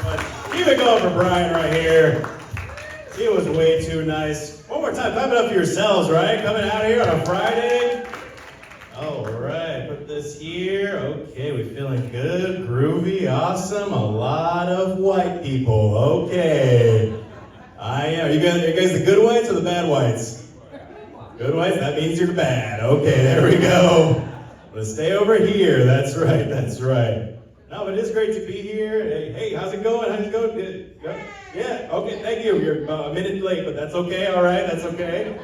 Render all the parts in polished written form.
much. Keep it going for Brian right here. He was way too nice. One more time, clap it up for yourselves, right? Coming out here on a Friday. All right, put this here. Okay, we feeling good, groovy, awesome. A lot of white people. Okay. I am. Are you guys the good whites or the bad whites? Good whites? That means you're bad. Okay, there we go. Let's stay over here. That's right. That's right. No, but it is great to be here. Hey, how's it going? How's it going? Good. Yeah. Okay. Thank you. You're a minute late, but that's okay. All right. That's okay.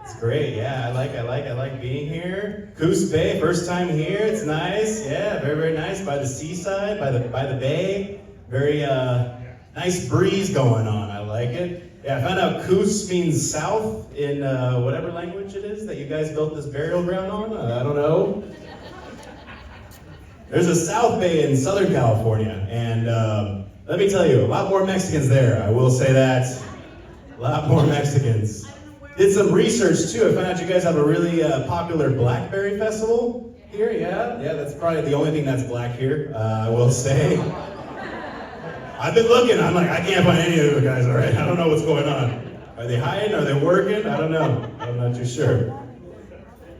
It's great. Yeah, I like being here. Coos Bay, first time here. It's nice. Yeah, very, very nice. By the seaside, by the bay. Very nice breeze going on. I like it. Yeah, I found out Coos means south in whatever language it is that you guys built this burial ground on. I don't know. There's a South Bay in Southern California, and let me tell you, a lot more Mexicans there. I will say that. A lot more Mexicans. Did some research too. I found out you guys have a really popular Blackberry Festival here. Yeah, that's probably the only thing that's black here, I will say. I've been looking, I'm like, I can't find any of the guys, all right? I don't know what's going on. Are they hiding? Are they working? I don't know. I'm not too sure.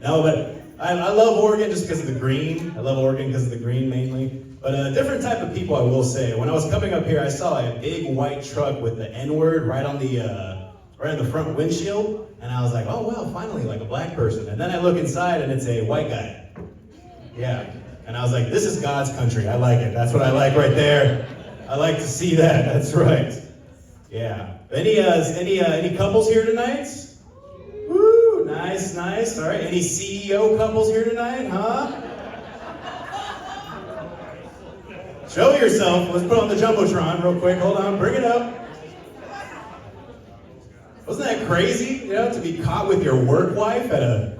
No, but I love Oregon just because of the green. I love Oregon because of the green mainly. But a different type of people, I will say. When I was coming up here, I saw a big white truck with the N-word right on the front windshield. And I was like, oh, well, finally, like a black person. And then I look inside and it's a white guy. Yeah. And I was like, this is God's country. I like it. That's what I like right there. I like to see that. That's right. Yeah. Any couples here tonight? Woo, nice. All right. Any CEO couples here tonight, huh? Show yourself. Let's put on the Jumbotron real quick. Hold on. Bring it up. Wasn't that crazy? To be caught with your work wife at a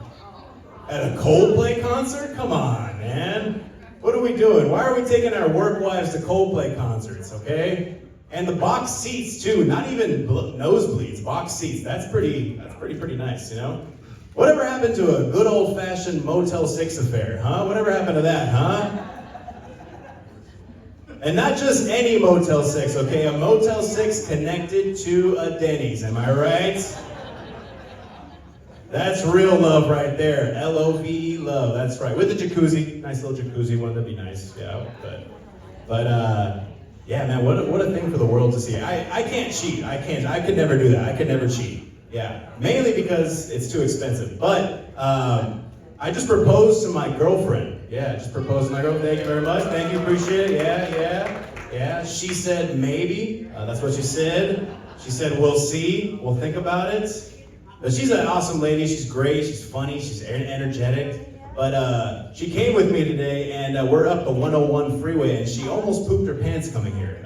Coldplay concert? Come on, man. What are we doing? Why are we taking our work wives to Coldplay concerts, okay? And the box seats too, not even nosebleeds, box seats. That's pretty nice, Whatever happened to a good old-fashioned Motel 6 affair, huh? Whatever happened to that, huh? And not just any Motel 6, okay? A Motel 6 connected to a Denny's, am I right? That's real love right there. L-O-V-E love, that's right. With a jacuzzi, nice little jacuzzi one, that'd be nice, yeah. But yeah, man, what a thing for the world to see. I can't cheat, I could never do that, I could never cheat. Yeah, mainly because it's too expensive. But I just proposed to my girlfriend. Yeah, just proposed to my girlfriend. Thank you very much. Thank you, appreciate it. Yeah. She said maybe. That's what she said. She said we'll see. We'll think about it. But she's an awesome lady. She's great. She's funny. She's energetic. But she came with me today, and we're up the 101 freeway, and she almost pooped her pants coming here.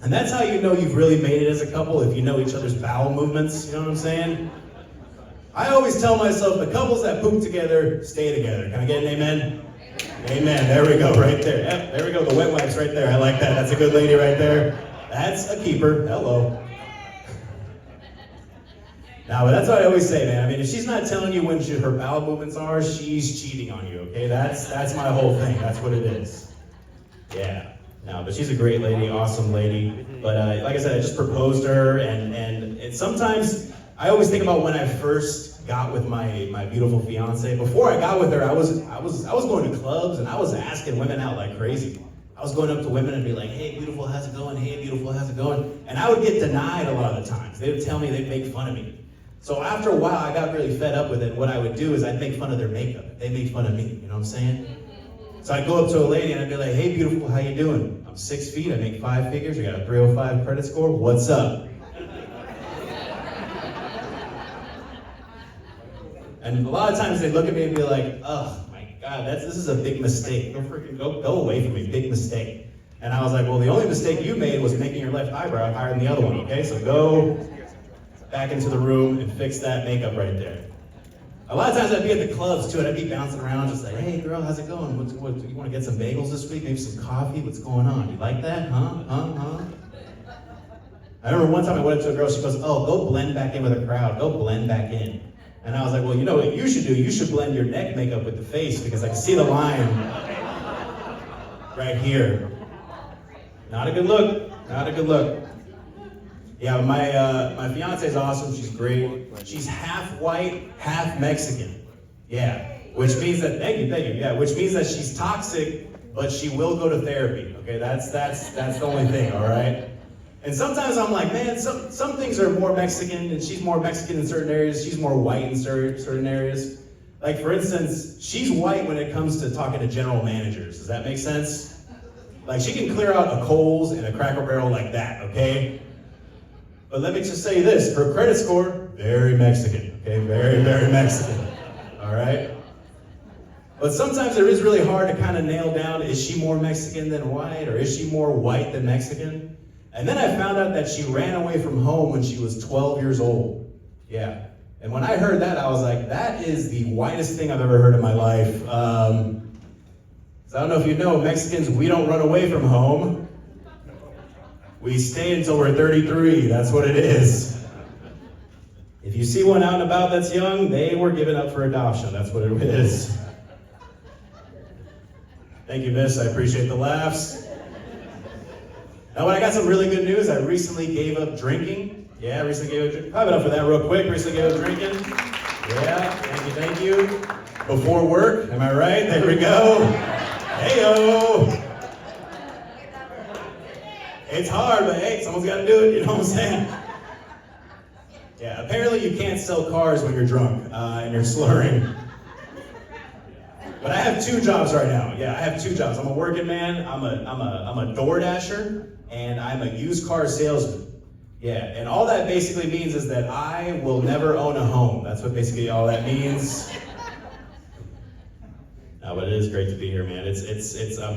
And that's how you know you've really made it as a couple, if you know each other's bowel movements. You know what I'm saying? I always tell myself the couples that poop together stay together. Can I get an amen? Amen. There we go, right there. Yep, there we go. The wet wipes right there. I like that. That's a good lady right there. That's a keeper. Hello. Now, but that's what I always say, man. I mean, if she's not telling you when her bowel movements are, she's cheating on you. Okay, that's my whole thing. That's what it is. Yeah. No, but she's a great lady, awesome lady. But like I said, I just proposed to her, and sometimes. I always think about when I first got with my beautiful fiance. Before I got with her, I was going to clubs and I was asking women out like crazy. I was going up to women and be like, hey, beautiful, how's it going? Hey, beautiful, how's it going? And I would get denied a lot of the times. They would tell me, they'd make fun of me. So after a while, I got really fed up with it. What I would do is I'd make fun of their makeup. They made fun of me, you know what I'm saying? So I'd go up to a lady and I'd be like, hey, beautiful, how you doing? I'm 6 feet, I make 5 figures, I got a 305 credit score, what's up? And a lot of times they look at me and be like, oh my God, this is a big mistake. Go away from me, big mistake. And I was like, well, the only mistake you made was making your left eyebrow higher than the other one, okay? So go back into the room and fix that makeup right there. A lot of times I'd be at the clubs too, and I'd be bouncing around just like, hey girl, how's it going? You want to get some bagels this week? Maybe some coffee? What's going on? You like that? Huh? I remember one time I went up to a girl, she goes, oh, go blend back in with the crowd. Go blend back in. And I was like, well, you know what you should do? You should blend your neck makeup with the face because I can see the line right here. Not a good look. Not a good look. Yeah, my fiance is awesome. She's great. She's half white, half Mexican. Yeah, which means that thank you. Yeah, which means that she's toxic, but she will go to therapy. Okay, that's the only thing. All right. And sometimes I'm like, man, some things are more Mexican, and she's more Mexican in certain areas. She's more white in certain areas. Like for instance, she's white when it comes to talking to general managers. Does that make sense? Like she can clear out a Coles and a Cracker Barrel like that. Okay. But let me just say this, her credit score, very Mexican, okay? Very, very Mexican, all right? But sometimes it is really hard to kind of nail down, is she more Mexican than white, or is she more white than Mexican? And then I found out that she ran away from home when she was 12 years old. Yeah, and when I heard that, I was like, that is the whitest thing I've ever heard in my life. So I don't know if you know, Mexicans, we don't run away from home. We stay until we're 33, that's what it is. If you see one out and about that's young, they were given up for adoption, that's what it is. Thank you, miss, I appreciate the laughs. Now, I got some really good news. I recently gave up drinking. Yeah, I recently gave up drinking. Clap it up for that real quick, recently gave up drinking. Yeah, thank you. Before work, am I right? There we go. Hey-o. It's hard, but hey, someone's got to do it, you know what I'm saying? Yeah, apparently you can't sell cars when you're drunk and you're slurring. But I have two jobs right now. Yeah, I have two jobs. I'm a working man, I'm a door dasher, and I'm a used car salesman. Yeah, and all that basically means is that I will never own a home. That's what basically all that means. No, but it is great to be here, man.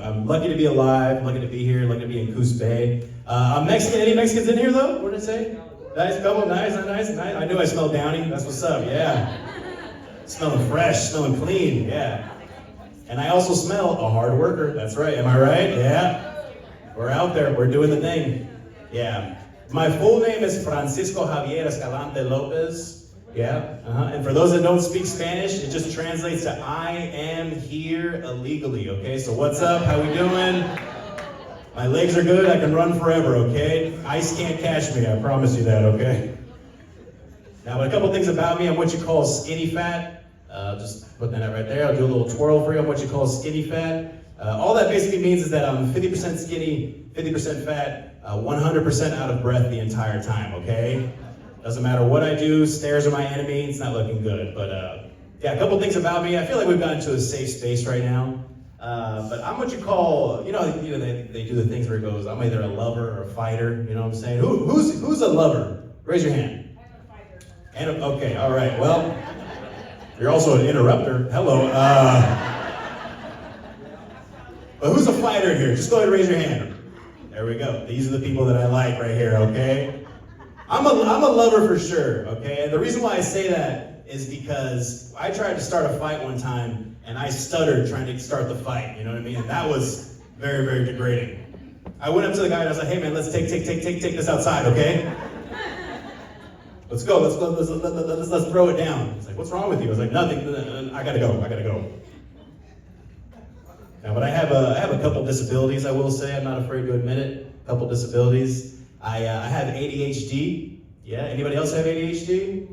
I'm lucky to be alive, lucky to be here, lucky to be in Coos Bay. I'm Mexican. Any Mexicans in here, though? What did I say? Nice couple, nice. I knew I smelled downy. That's what's up, yeah. Smelling fresh, smelling clean, yeah. And I also smell a hard worker. That's right, am I right? Yeah. We're out there, we're doing the thing. Yeah. My full name is Francisco Javier Escalante Lopez. Yeah, and for those that don't speak Spanish, it just translates to I am here illegally, okay? So what's up, how we doing? My legs are good, I can run forever, okay? Ice can't catch me, I promise you that, okay? Now, a couple things about me, I'm what you call skinny fat. Just put that right there, I'll do a little twirl for you, I'm what you call skinny fat. All that basically means is that I'm 50% skinny, 50% fat, 100% out of breath the entire time, okay? Doesn't matter what I do, stairs are my enemy, it's not looking good. But yeah, a couple things about me. I feel like we've gotten to a safe space right now. But I'm what you call, they do the things where it goes, I'm either a lover or a fighter, you know what I'm saying? Who's a lover? Raise your hand. I'm a fighter. Okay, all right, well, you're also an interrupter. Hello. But who's a fighter here? Just go ahead and raise your hand. There we go. These are the people that I like right here, okay? I'm a lover for sure, okay? And the reason why I say that is because I tried to start a fight one time and I stuttered trying to start the fight, you know what I mean? And that was very, very degrading. I went up to the guy and I was like, hey man, let's take this outside, okay? Let's go, let's throw it down. He's like, what's wrong with you? I was like, nothing, I gotta go. Now, but I have a couple disabilities, I will say, I'm not afraid to admit it, a couple disabilities. I have ADHD. Yeah, anybody else have ADHD?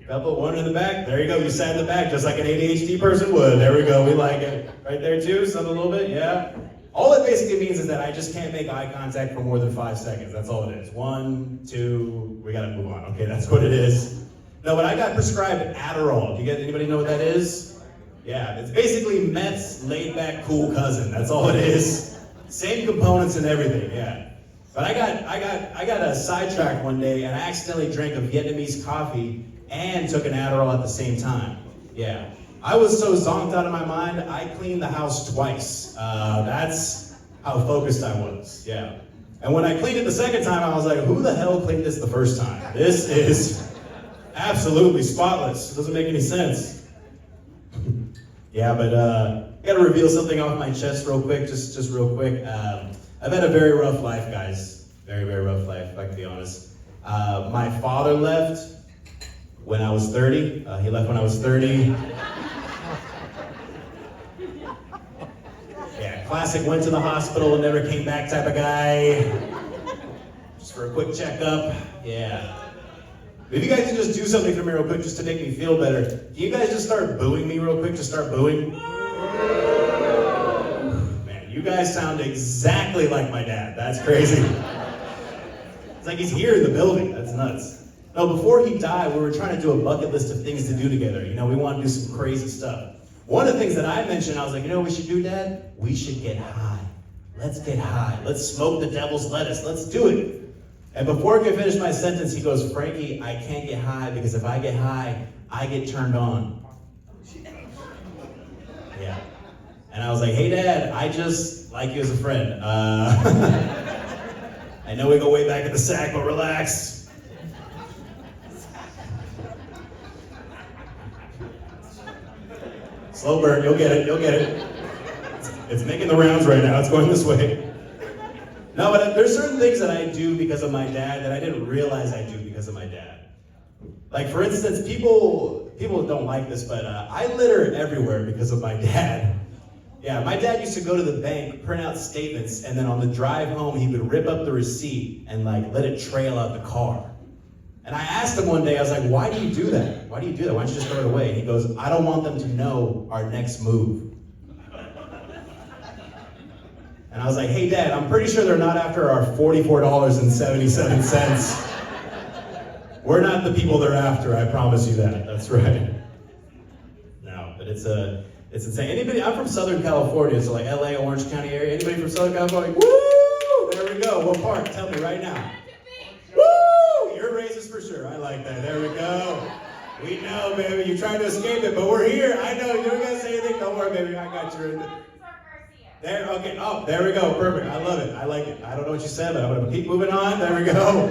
Couple, one in the back. There you go, you sat in the back just like an ADHD person would. There we go, we like it. Right there too, some a little bit, yeah. All it basically means is that I just can't make eye contact for more than 5 seconds. That's all it is. 1, 2, we gotta move on. Okay, that's what it is. No, but I got prescribed Adderall. Do you guys, anybody know what that is? Yeah, it's basically meth's laid back cool cousin. That's all it is. Same components and everything, yeah. But I got sidetracked one day and I accidentally drank a Vietnamese coffee and took an Adderall at the same time. Yeah. I was so zonked out of my mind, I cleaned the house twice. That's how focused I was, yeah. And when I cleaned it the second time, I was like, who the hell cleaned this the first time? This is absolutely spotless. It doesn't make any sense. Yeah, but I gotta reveal something off my chest real quick, just real quick. I've had a very rough life, guys. Very, very rough life, if I can be honest. My father left when I was 30. He left when I was 30. Yeah, Classic went to the hospital and never came back type of guy. Just for a quick checkup. Yeah. If you guys can just do something for me real quick just to make me feel better, can you guys just start booing me real quick? Just start booing. Man, you guys sound exactly like my dad. That's crazy. It's like he's here in the building. That's nuts. No, before he died, we were trying to do a bucket list of things to do together. You know, we want to do some crazy stuff. One of the things that I mentioned, I was like, you know what we should do, Dad? We should get high. Let's get high. Let's smoke the devil's lettuce. Let's do it. And before I could finish my sentence, he goes, Frankie, I can't get high because if I get high, I get turned on. Yeah. And I was like, hey, Dad, I just like you as a friend. I know we go way back in the sack, but relax. Slow burn, you'll get it, you'll get it. It's making the rounds right now, it's going this way. No, but there's certain things that I do because of my dad that I didn't realize I do because of my dad. Like for instance, people don't like this, but I litter everywhere because of my dad. Yeah, my dad used to go to the bank, print out statements, and then on the drive home, he would rip up the receipt and like let it trail out the car. And I asked him one day, I was like, why do you do that? Why do you do that? Why don't you just throw it away? And he goes, I don't want them to know our next move. And I was like, hey, Dad, I'm pretty sure they're not after our $44.77. We're not the people they're after, I promise you that. That's right. No, but it's insane. Anybody, I'm from Southern California, so like LA, Orange County area. Anybody from Southern California? Woo! There we go. What part? Tell me right now. Woo! You're racist for sure. I like that. There we go. We know, baby. You're trying to escape it, but we're here. I know. You don't got to say anything. Don't worry, baby. I got you. There, okay. Oh, there we go. Perfect. I love it. I like it. I don't know what you said, but I'm going to keep moving on. There we go.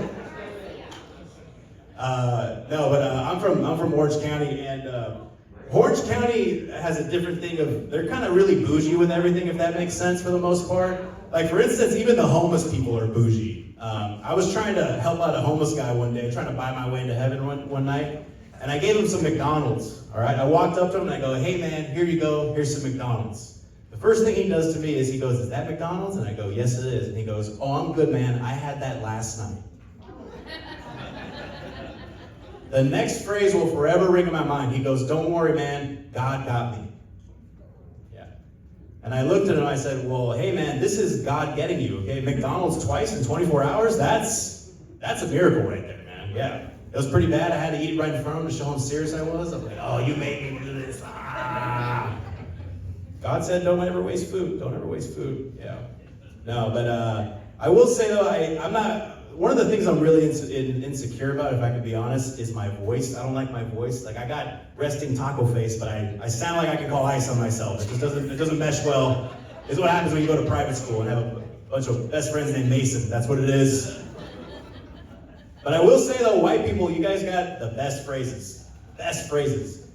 I'm from Orange County, and Orange County has a different thing of, they're kind of really bougie with everything, if that makes sense for the most part. Like for instance, even the homeless people are bougie. I was trying to help out a homeless guy one day, trying to buy my way into heaven one night, and I gave him some McDonald's, all right? I walked up to him and I go, hey man, here you go, here's some McDonald's. The first thing he does to me is he goes, is that McDonald's? And I go, yes it is. And he goes, oh, I'm good, man, I had that last night. The next phrase will forever ring in my mind. He goes, don't worry, man, God got me. Yeah. And I looked at him and I said, well, hey, man, this is God getting you, okay? McDonald's twice in 24 hours? That's a miracle right there, man. Yeah. It was pretty bad. I had to eat right in front of him to show him how serious I was. I'm like, oh, you made me do this. Ah. God said, don't ever waste food. Don't ever waste food. Yeah. No, but I will say, though, I'm not... One of the things I'm really insecure about, if I can be honest, is my voice. I don't like my voice. Like I got resting taco face, but I sound like I can call ice on myself. It doesn't mesh well. It's what happens when you go to private school and have a bunch of best friends named Mason. That's what it is. But I will say though, white people, you guys got the best phrases. Best phrases.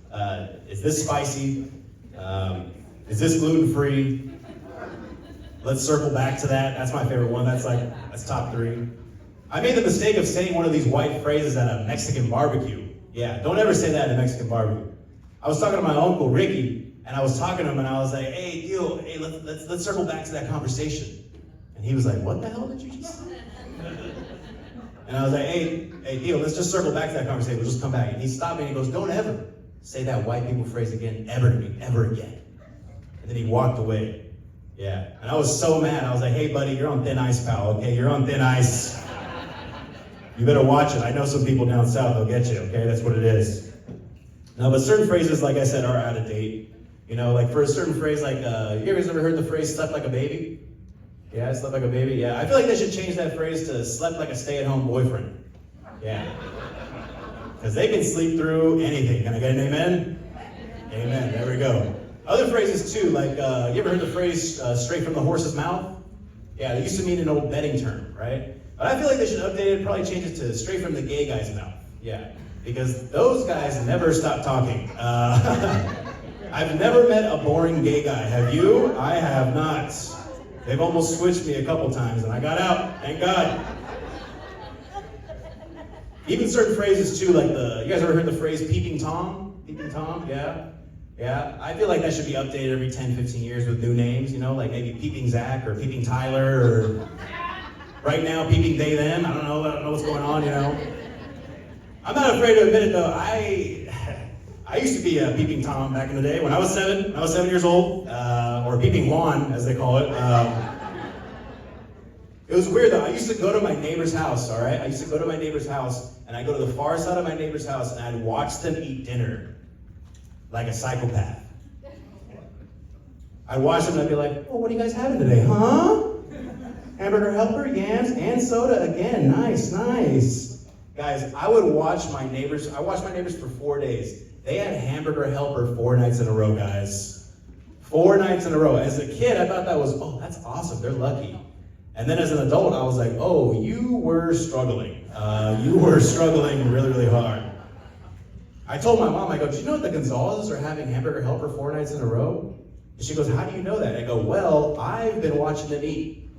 Is this spicy? Is this gluten-free? Let's circle back to that. That's my favorite one. That's top 3. I made the mistake of saying one of these white phrases at a Mexican barbecue. Yeah, don't ever say that at a Mexican barbecue. I was talking to my uncle Ricky, and I was talking to him, and I was like, "Hey, Dio, hey, let's circle back to that conversation." And he was like, "What the hell did you just say?" And I was like, "Hey, Dio, let's just circle back to that conversation. We'll just come back." And he stopped me and he goes, "Don't ever say that white people phrase again, ever to me, ever again." And then he walked away. Yeah, and I was so mad. I was like, "Hey, buddy, you're on thin ice, pal. Okay, you're on thin ice. You better watch it. I know some people down south, they'll get you, okay? That's what it is." No, but certain phrases, like I said, are out of date. You know, like for a certain phrase, like, you guys ever heard the phrase, slept like a baby? Yeah, slept like a baby? Yeah, I feel like they should change that phrase to slept like a stay-at-home boyfriend. Yeah. Because they can sleep through anything. Can I get an amen? Amen, there we go. Other phrases too, like, you ever heard the phrase, straight from the horse's mouth? Yeah, it used to mean an old betting term, right? But I feel like they should update it, probably change it to straight from the gay guy's mouth. Yeah, because those guys never stop talking. I've never met a boring gay guy. Have you? I have not. They've almost switched me a couple times and I got out, thank God. Even certain phrases too, like you guys ever heard the phrase peeping Tom? Peeping Tom, yeah. Yeah, I feel like that should be updated every 10, 15 years with new names, you know, like maybe Peeping Zach or Peeping Tyler or right now Peeping They Them. I don't know what's going on, you know. I'm not afraid to admit it though. I used to be a Peeping Tom back in the day when I was 7 years old, or Peeping Juan as they call it. It was weird though. I used to go to my neighbor's house, all right? I used to go to my neighbor's house and I'd go to the far side of my neighbor's house and I'd watch them eat dinner like a psychopath. I'd watch them and I'd be like, oh, what are you guys having today, huh? Hamburger helper, yams, and soda again. Nice, nice. Guys, I watched my neighbors for 4 days. They had hamburger helper 4 nights in a row, guys. 4 nights in a row. As a kid, I thought that was, oh, that's awesome, they're lucky. And then as an adult, I was like, oh, you were struggling. You were struggling really, really hard. I told my mom, I go, do you know that the Gonzalez's are having hamburger helper 4 nights in a row? And she goes, how do you know that? I go, well, I've been watching them eat.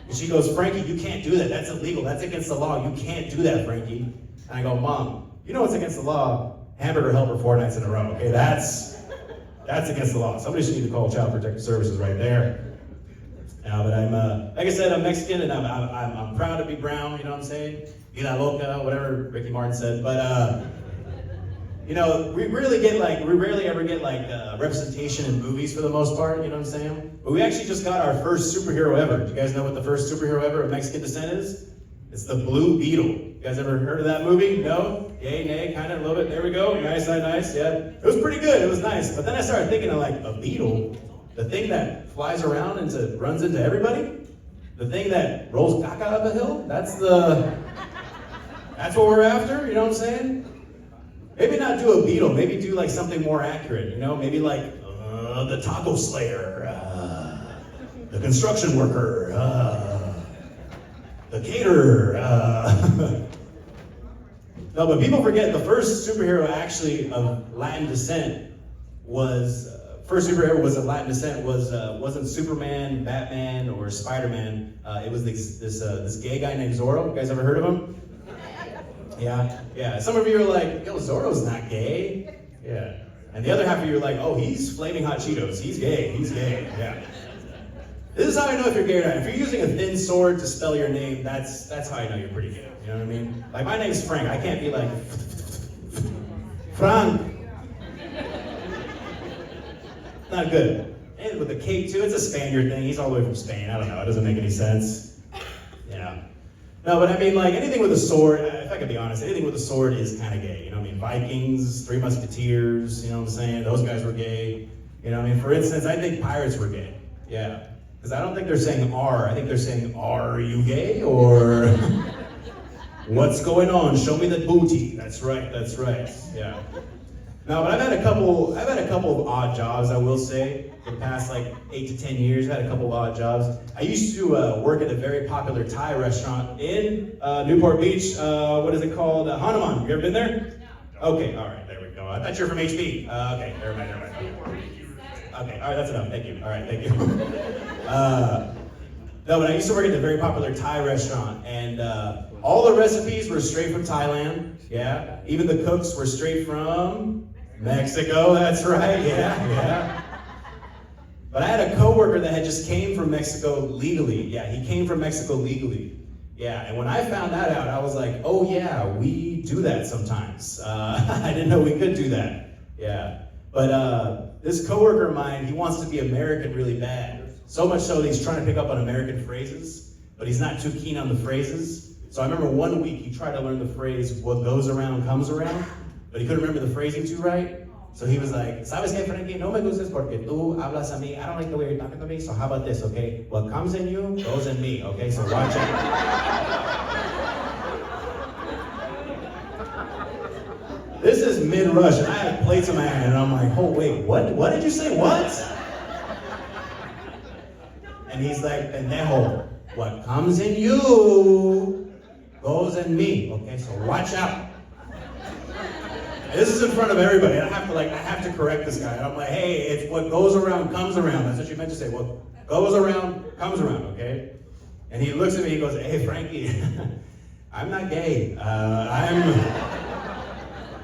And she goes, Frankie, you can't do that. That's illegal. That's against the law. You can't do that, Frankie. And I go, Mom, you know what's against the law? Hamburger helper 4 nights in a row. Okay, that's against the law. Somebody should need to call Child Protective Services right there. But I'm, like I said, I'm Mexican and I'm proud to be brown, you know what I'm saying? Vida loca, whatever Ricky Martin said. But, you know, we rarely ever get like representation in movies for the most part, you know what I'm saying? But we actually just got our first superhero ever. Do you guys know what the first superhero ever of Mexican descent is? It's the Blue Beetle. You guys ever heard of that movie? No? Yay, nay, kind of, a little bit. There we go. Nice, nice, yeah. It was pretty good. It was nice. But then I started thinking of like a beetle. The thing that flies around and runs into everybody? The thing that rolls caca up a hill? That's what we're after, you know what I'm saying? Maybe not do a beetle, maybe do like something more accurate, you know? Maybe like the taco slayer, the construction worker, the caterer. No, but people forget the first superhero actually of Latin descent was wasn't Superman, Batman, or Spider-Man. It was this gay guy named Zorro. You guys ever heard of him? Yeah. Some of you are like, yo, Zorro's not gay. Yeah. And the other half of you are like, oh, he's flaming hot Cheetos. He's gay. Yeah. This is how I know if you're gay or not. If you're using a thin sword to spell your name, that's how I know you're pretty gay. You know what I mean? Like my name's Frank. I can't be like Frank. Not good. And with the cape too, it's a Spaniard thing. He's all the way from Spain. I don't know. It doesn't make any sense. Yeah. No, but I mean, like anything with a sword. If I could be honest, anything with a sword is kind of gay. You know what I mean? Vikings, Three Musketeers. You know what I'm saying? Those guys were gay. You know what I mean? For instance, I think pirates were gay. Yeah. Because I don't think they're saying R. I think they're saying, are you gay? Or what's going on? Show me that booty. That's right. Yeah. No, but I've had a couple of odd jobs, I will say. For the past like 8 to 10 years, I've had a couple of odd jobs. I used to work at a very popular Thai restaurant in Newport Beach. What is it called? Hanuman. You ever been there? No. Okay, all right, there we go. I thought you were from HB. Okay, never mind. Okay, all right, that's enough. Thank you. All right, thank you. No, but I used to work at a very popular Thai restaurant, and all the recipes were straight from Thailand. Yeah, even the cooks were straight from Mexico. That's right. Yeah. But I had a coworker that had just came from Mexico legally. Yeah, he came from Mexico legally. Yeah, and when I found that out, I was like, oh yeah, we do that sometimes. I didn't know we could do that. Yeah, but this coworker of mine, he wants to be American really bad. So much so that he's trying to pick up on American phrases, but he's not too keen on the phrases. So I remember one week he tried to learn the phrase, what goes around comes around, but he couldn't remember the phrasing too right. So he was like, ¿Sabes qué, Frankie? No me gustas porque tú hablas a mí. I don't like the way you're talking to me, so how about this, okay? What comes in you goes in me, okay? So watch out. This is mid-rush, and I had plates in my hand, and I'm like, oh wait, what did you say, what? And he's like, pendejo, what comes in you goes in me, okay? So watch out. This is in front of everybody, and I have to correct this guy. And I'm like, hey, it's what goes around comes around. That's what you meant to say. What goes around comes around, okay? And he looks at me, he goes, hey, Frankie, I'm not gay.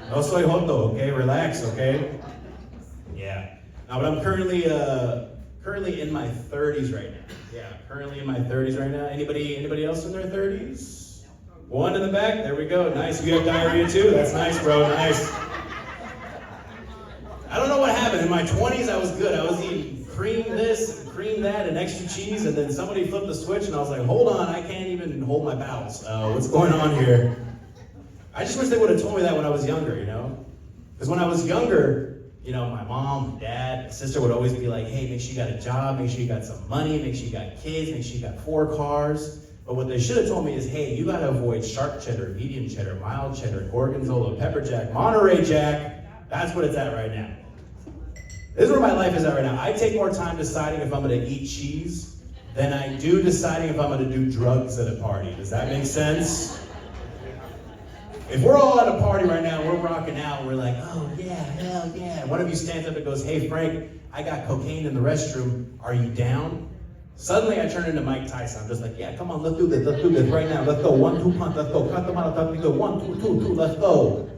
No soy joto, okay? Relax, okay? Yeah. No, but I'm currently in my 30s right now. Yeah, currently in my 30s right now. Anybody else in their 30s? One in the back. There we go. Nice. You have diarrhea too? That's nice, bro. Nice. I don't know what happened. In my 20s, I was good. I was eating cream this, and cream that, and extra cheese, and then somebody flipped the switch, and I was like, hold on, I can't even hold my bowels. What's going on here? I just wish they would have told me that when I was younger, you know? Because when I was younger, you know, my mom, dad, sister would always be like, hey, make sure you got a job, make sure you got some money, make sure you got kids, make sure you got 4 cars. But what they should have told me is, hey, you gotta avoid sharp cheddar, medium cheddar, mild cheddar, gorgonzola, pepper jack, Monterey Jack. That's what it's at right now. This is where my life is at right now. I take more time deciding if I'm gonna eat cheese than I do deciding if I'm gonna do drugs at a party. Does that make sense? If we're all at a party right now, we're rocking out, and we're like, oh yeah, hell yeah. And one of you stands up and goes, hey Frank, I got cocaine in the restroom, are you down? Suddenly I turn into Mike Tyson. I'm just like, yeah, come on, let's do this right now. Let's go, 1, 2 punch, let's go. Cut them out, let me go, 1, 2, 2, 2, let's go.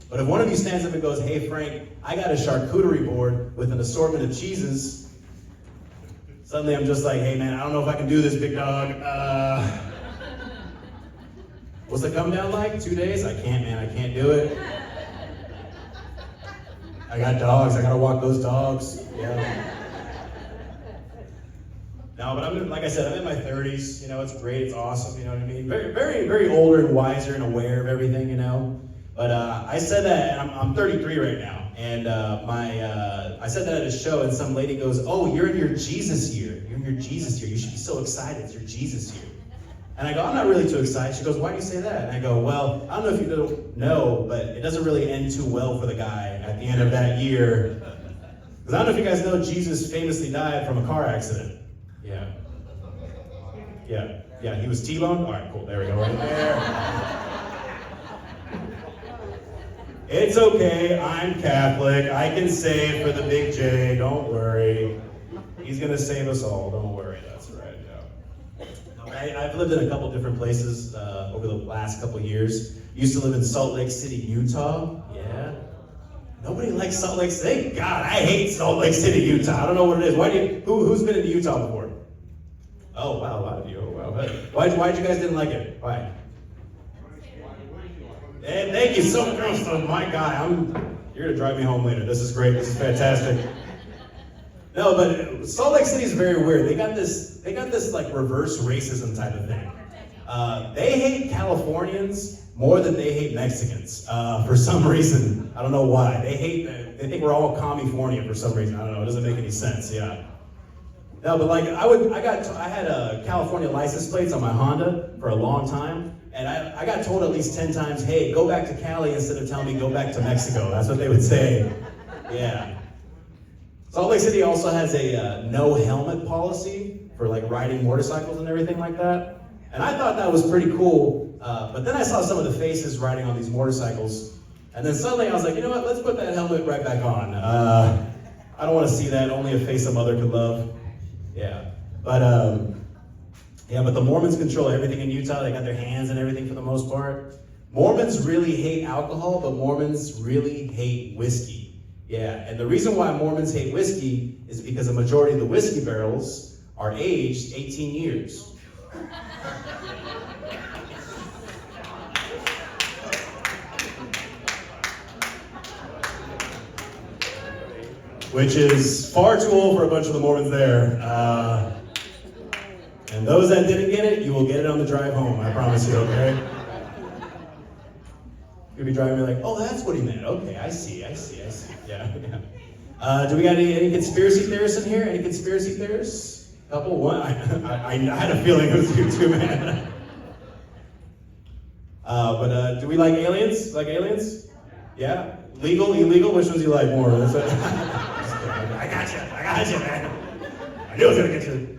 But if one of you stands up and goes, hey Frank, I got a charcuterie board with an assortment of cheeses, suddenly I'm just like, hey man, I don't know if I can do this, big dog. What's the come down like? 2 days? I can't, man, I can't do it. I got dogs, I gotta walk those dogs. Yeah. No, but like I said, I'm in my 30s, you know, it's great, it's awesome, you know what I mean? Very, very, very older and wiser and aware of everything, you know? But I said that, and I'm 33 right now, and I said that at a show, and some lady goes, oh, you're in your Jesus year. You're in your Jesus year. You should be so excited. It's your Jesus year. And I go, I'm not really too excited. She goes, why do you say that? And I go, well, I don't know if you don't know, but it doesn't really end too well for the guy at the end of that year. Because I don't know if you guys know, Jesus famously died from a car accident. Yeah. Yeah, he was T-boned? All right, cool, there we go, right there. It's okay, I'm Catholic. I can say it for the big J, don't worry. He's gonna save us all, don't worry, that's right, yeah. I've lived in a couple different places over the last couple years. Used to live in Salt Lake City, Utah, yeah. Nobody likes Salt Lake City. God, I hate Salt Lake City, Utah. I don't know what it is. Who's been in Utah before? Oh, wow, a lot of you, oh, wow. Why'd you guys didn't like it? Why? And thank you so much, my guy. You're gonna drive me home later. This is great. This is fantastic. No, but Salt Lake City is very weird. They got this like reverse racism type of thing. They hate Californians more than they hate Mexicans for some reason. I don't know why. They think we're all California for some reason. I don't know. It doesn't make any sense. Yeah. No, but like I had California license plates on my Honda for a long time. And I got told at least 10 times, hey, go back to Cali instead of telling me go back to Mexico. That's what they would say. Yeah. Salt Lake City also has a no helmet policy for like riding motorcycles and everything like that. And I thought that was pretty cool. But then I saw some of the faces riding on these motorcycles. And then suddenly I was like, you know what, let's put that helmet right back on. I don't want to see that, only a face a mother could love. Yeah. But the Mormons control everything in Utah. They got their hands and everything for the most part. Mormons really hate alcohol, but Mormons really hate whiskey. Yeah, and the reason why Mormons hate whiskey is because a majority of the whiskey barrels are aged 18 years. Which is far too old for a bunch of the Mormons there. And those that didn't get it, you will get it on the drive home, I promise you, okay? You'll be driving me like, oh, that's what he meant. Okay, I see. Yeah. Do we got any conspiracy theorists in here? Any conspiracy theorists? Couple? One? I had a feeling it was you too, man. But do we like aliens? Like aliens? Yeah? Legal, illegal? Which ones do you like more? I got you, man. I knew I was gonna get you.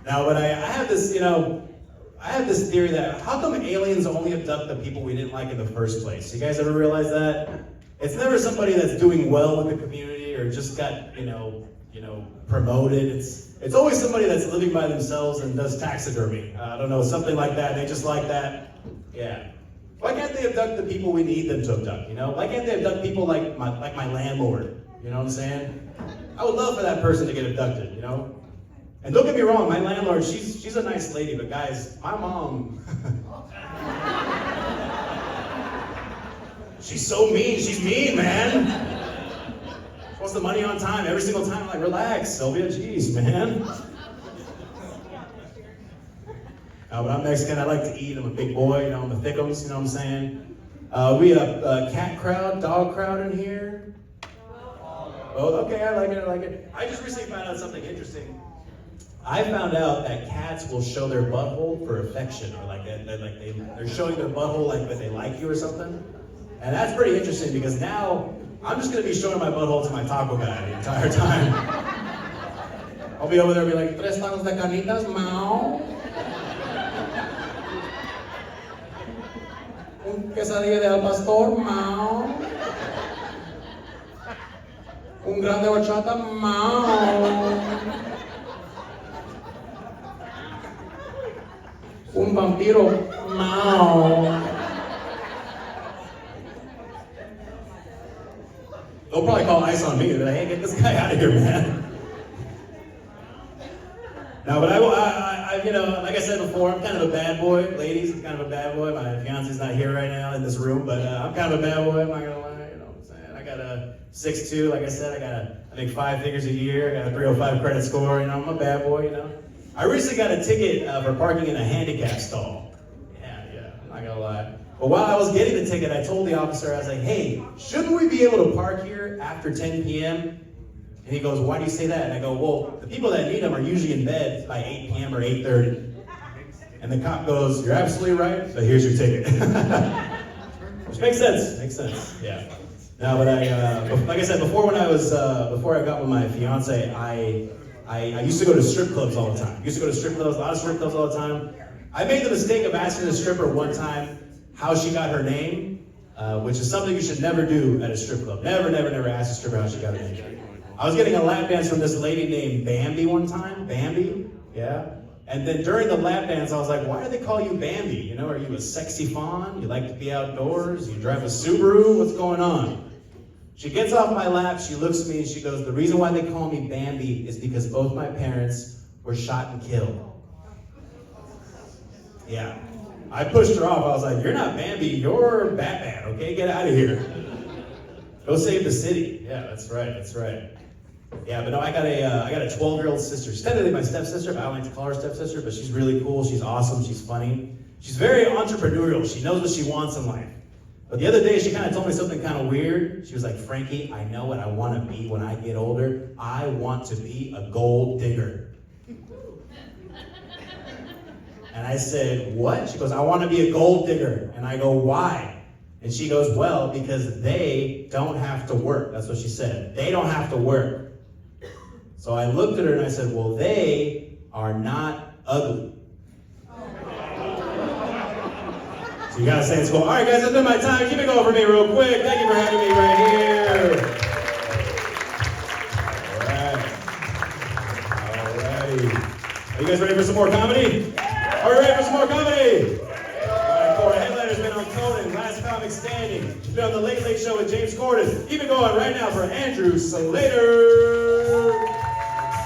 Now, but I have this, I have this theory that how come aliens only abduct the people we didn't like in the first place? You guys ever realize that? It's never somebody that's doing well with the community or just got, promoted. It's always somebody that's living by themselves and does taxidermy. I don't know, something like that. They just like that. Yeah. Why can't they abduct the people we need them to abduct, you know? Why can't they abduct people like my landlord, you know what I'm saying? I would love for that person to get abducted, you know? And don't get me wrong, my landlord, she's a nice lady, but guys, my mom, she's so mean, she's mean, man. She wants the money on time every single time. I'm like, relax, Sylvia, jeez, man. But I'm Mexican, I like to eat, I'm a big boy, you know, I'm a thickums, you know what I'm saying? We have a cat crowd, dog crowd in here. Oh, okay, I like it. I just recently found out something interesting. I found out that cats will show their butthole for affection, or like they're showing their butthole like that they like you or something. And that's pretty interesting because now I'm just gonna be showing my butthole to my taco guy the entire time. I'll be over there and be like, tres tacos de carnitas, mao. Un quesadilla de al pastor, mao. Un grande horchata, mao. Un vampiro, mao. They'll probably call ICE on me. They'll be like, hey, get this guy out of here, man. No, but I, you know, like I said before, I'm kind of a bad boy. Ladies, I'm kind of a bad boy. My fiance's not here right now in this room, but I'm kind of a bad boy. I'm not gonna lie. You know what I'm saying? I got a 6'2", like I said. I make 5 figures a year. I got a 305 credit score. You know, I'm a bad boy. You know. I recently got a ticket for parking in a handicap stall. Yeah, I'm not gonna lie. But while I was getting the ticket, I told the officer, I was like, hey, shouldn't we be able to park here after 10 p.m.? And he goes, why do you say that? And I go, well, the people that need them are usually in bed by 8 p.m. or 8:30. And the cop goes, you're absolutely right, so here's your ticket. Which makes sense, yeah. No, but like I said, before I got with my fiance, I used to go to strip clubs all the time. A lot of strip clubs all the time. I made the mistake of asking a stripper one time how she got her name, which is something you should never do at a strip club. Never ask a stripper how she got her name. I was getting a lap dance from this lady named Bambi one time. Bambi, yeah. And then during the lap dance, I was like, why do they call you Bambi? You know, are you a sexy fawn? You like to be outdoors? You drive a Subaru? What's going on? She gets off my lap, she looks at me and she goes, the reason why they call me Bambi is because both my parents were shot and killed. Yeah. I pushed her off. I was like, you're not Bambi, you're Batman, okay? Get out of here. Go save the city. Yeah, that's right. Yeah, but no, I got a 12-year-old sister. She's technically my stepsister, but I don't like to call her stepsister, but she's really cool, she's awesome, she's funny. She's very entrepreneurial. She knows what she wants in life. But the other day, she kind of told me something kind of weird. She was like, Frankie, I know what I want to be when I get older. I want to be a gold digger. And I said, what? She goes, I want to be a gold digger. And I go, why? And she goes, well, because they don't have to work. That's what she said. They don't have to work. So I looked at her and I said, well, they are not ugly. So you gotta say it's cool. All right, guys, that's been my time. Keep it going for me real quick. Thank you for having me right here. Alrighty. Are you guys ready for some more comedy? Are you ready for some more comedy? Alright, cool. Our headliner's been on Conan, last comic standing. He's been on the Late Late Show with James Corden. Keep it going right now for Andrew Slater.